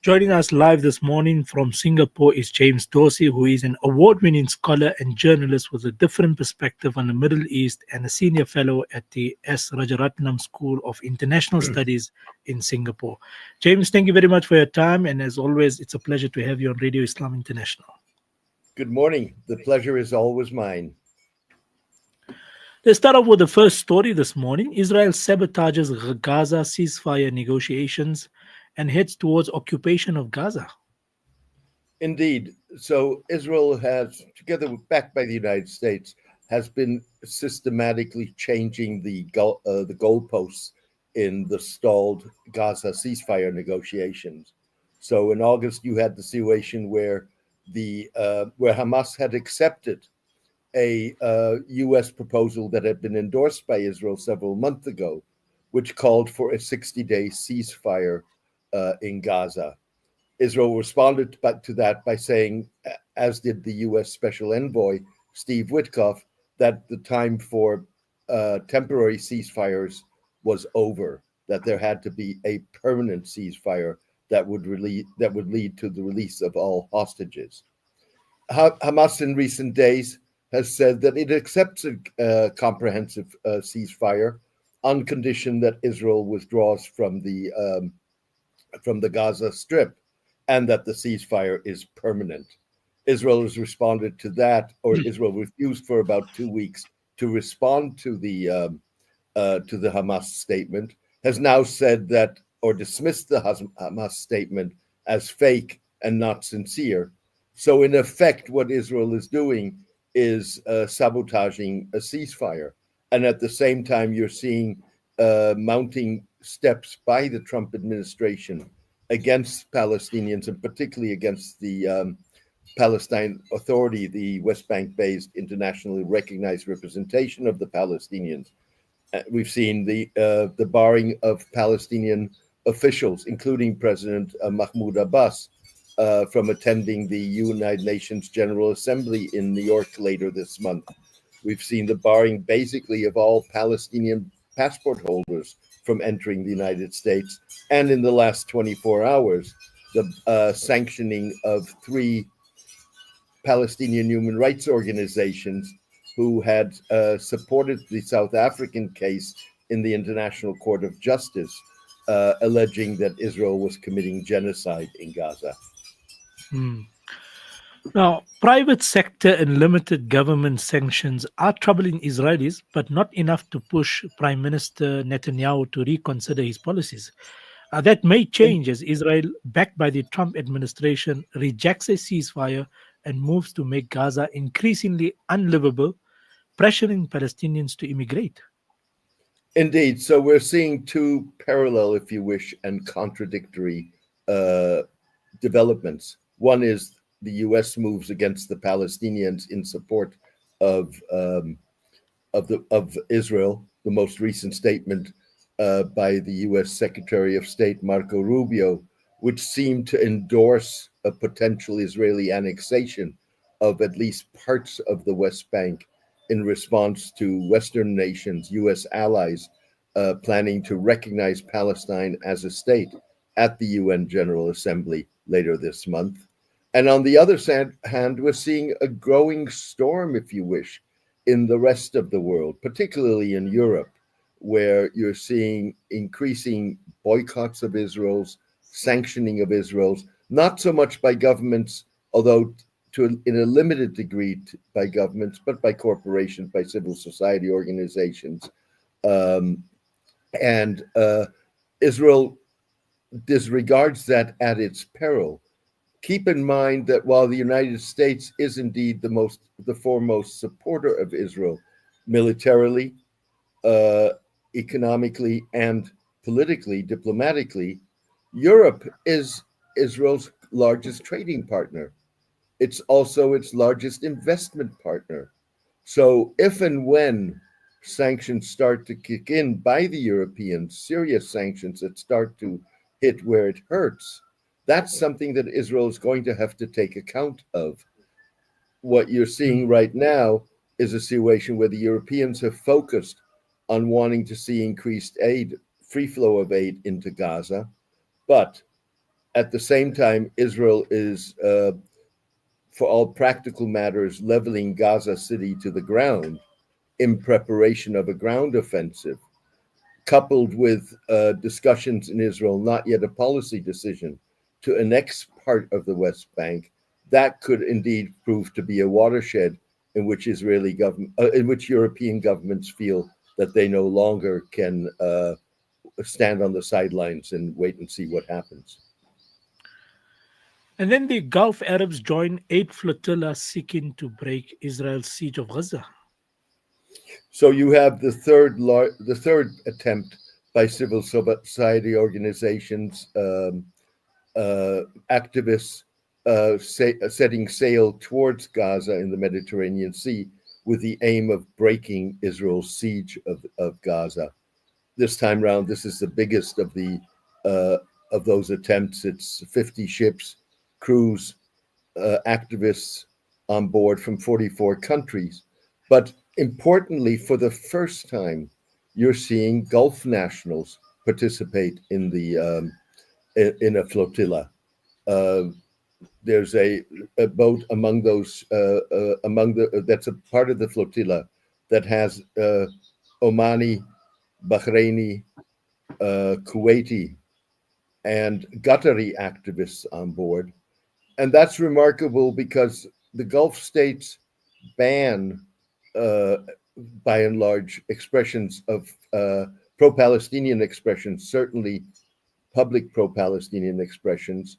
Joining us live this morning from Singapore is James Dorsey, who is an award-winning scholar and journalist with a different perspective on the Middle East and a senior fellow at the S. Rajaratnam School of International Studies in Singapore. James, thank you very much for your time, and as always, it's a pleasure to have you on Radio Islam International. Good morning. The pleasure is always mine. Let's start off with the first story this morning. Israel sabotages Gaza ceasefire negotiations and heads towards occupation of Gaza. Indeed. So Israel has, together with, backed by the United States, has been systematically changing the goalposts in the stalled Gaza ceasefire negotiations. So in August, you had the situation where where Hamas had accepted a U.S. proposal that had been endorsed by Israel several months ago, which called for a 60-day ceasefire in Gaza. Israel responded to that by saying, as did the U.S. Special Envoy, Steve Witkoff, that the time for temporary ceasefires was over, that there had to be a permanent ceasefire that would lead to the release of all hostages. Hamas in recent days has said that it accepts a comprehensive ceasefire on condition that Israel withdraws from the Gaza Strip and that the ceasefire is permanent. Israel has responded to that, or Israel refused for about 2 weeks to respond to the Hamas statement, has now said that, or dismissed the Hamas statement as fake and not sincere. So in effect, what Israel is doing is sabotaging a ceasefire. And at the same time, you're seeing mounting steps by the Trump administration against Palestinians, and particularly against the Palestine Authority, the West Bank-based internationally recognized representation of the Palestinians. We've seen the barring of Palestinian officials, including President Mahmoud Abbas, from attending the United Nations General Assembly in New York later this month. We've seen the barring basically of all Palestinian passport holders from entering the United States, and in the last 24 hours, the sanctioning of 3 Palestinian human rights organizations who had supported the South African case in the International Court of Justice, alleging that Israel was committing genocide in Gaza. Now, private sector and limited government sanctions are troubling Israelis, but not enough to push Prime Minister Netanyahu to reconsider his policies. That may change as Israel, backed by the Trump administration, rejects a ceasefire and moves to make Gaza increasingly unlivable, pressuring Palestinians to immigrate. Indeed. So we're seeing 2 parallel, if you wish, and contradictory developments. One is the U.S. moves against the Palestinians in support of Israel. The most recent statement by the U.S. Secretary of State Marco Rubio, which seemed to endorse a potential Israeli annexation of at least parts of the West Bank in response to Western nations, U.S. allies, planning to recognize Palestine as a state at the UN General Assembly later this month. And on the other hand, we're seeing a growing storm, if you wish, in the rest of the world, particularly in Europe, where you're seeing increasing boycotts of Israel's, sanctioning of Israel's, not so much by governments, although in a limited degree by governments, but by corporations, by civil society organizations. And Israel disregards that at its peril. Keep in mind that while the United States is indeed the foremost supporter of Israel, militarily, economically, and politically, diplomatically, Europe is Israel's largest trading partner. It's also its largest investment partner. So if and when sanctions start to kick in by the Europeans, serious sanctions that start to hit where it hurts, that's something that Israel is going to have to take account of. What you're seeing right now is a situation where the Europeans have focused on wanting to see increased aid, free flow of aid into Gaza. But At the same time, Israel is, for all practical matters, leveling Gaza City to the ground in preparation of a ground offensive, coupled with discussions in Israel, not yet a policy decision, to annex part of the West Bank. That could indeed prove to be a watershed in which in which European governments feel that they no longer can stand on the sidelines and wait and see what happens. And then the Gulf Arabs join 8 flotillas seeking to break Israel's siege of Gaza. So you have the third attempt by civil society organizations, activists setting sail towards Gaza in the Mediterranean Sea with the aim of breaking Israel's siege of Gaza. This time round, this is the biggest of those attempts. It's 50 ships, crews, activists on board from 44 countries. But importantly, for the first time, you're seeing Gulf nationals participate in a flotilla. There's a boat among those that's a part of the flotilla that has Omani, Bahraini, Kuwaiti, and Qatari activists on board. And that's remarkable because the Gulf states ban, by and large, expressions of pro-Palestinian expressions, certainly public pro-Palestinian expressions,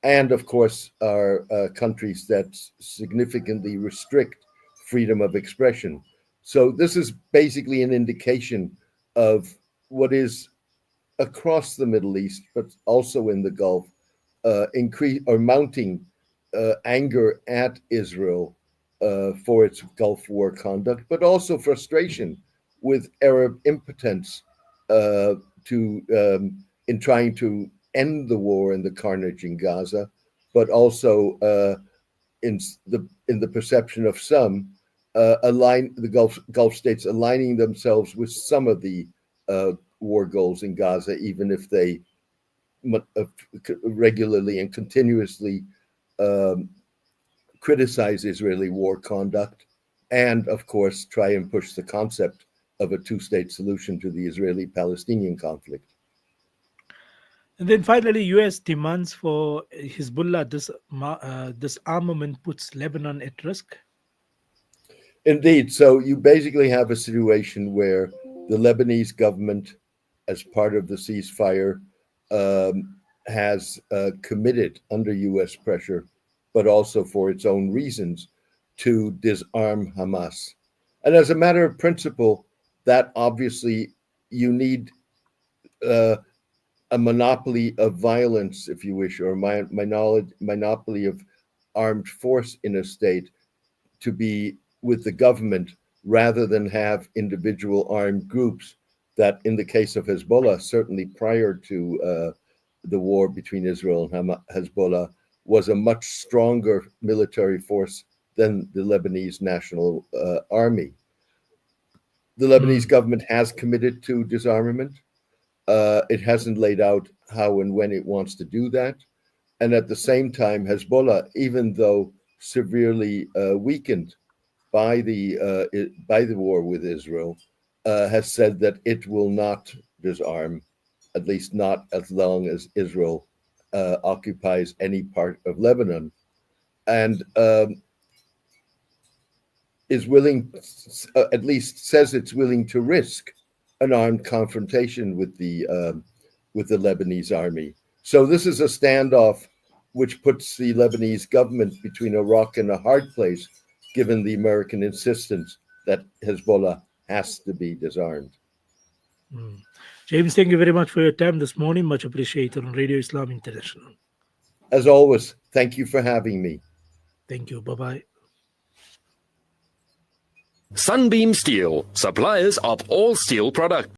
and of course are countries that significantly restrict freedom of expression. So this is basically an indication of what is across the Middle East, but also in the Gulf, mounting anger at Israel for its Gulf War conduct, but also frustration with Arab impotence in trying to end the war and the carnage in Gaza, but also in the perception of some, the Gulf states aligning themselves with some of the war goals in Gaza, even if they regularly and continuously criticize Israeli war conduct, and of course try and push the concept of a two-state solution to the Israeli-Palestinian conflict. And then finally, U.S. demands for Hezbollah disarmament puts Lebanon at risk. Indeed. So you basically have a situation where the Lebanese government, as part of the ceasefire, has committed under U.S. pressure, but also for its own reasons, to disarm Hamas. And as a matter of principle, that obviously you need a monopoly of violence, if you wish, or a monopoly of armed force in a state to be with the government rather than have individual armed groups that, in the case of Hezbollah, certainly prior to the war between Israel and Hezbollah, was a much stronger military force than the Lebanese National Army. The Lebanese government has committed to disarmament. It hasn't laid out how and when it wants to do that. And at the same time, Hezbollah, even though severely weakened by the war with Israel, has said that it will not disarm, at least not as long as Israel occupies any part of Lebanon, and is willing, at least says it's willing to risk an armed confrontation with the Lebanese army. So this is a standoff which puts the Lebanese government between a rock and a hard place, given the American insistence that Hezbollah has to be disarmed. James, thank you very much for your time this morning. Much appreciated on Radio Islam International. As always, thank you for having me. Thank you. Bye-bye. Sunbeam Steel, suppliers of all steel products.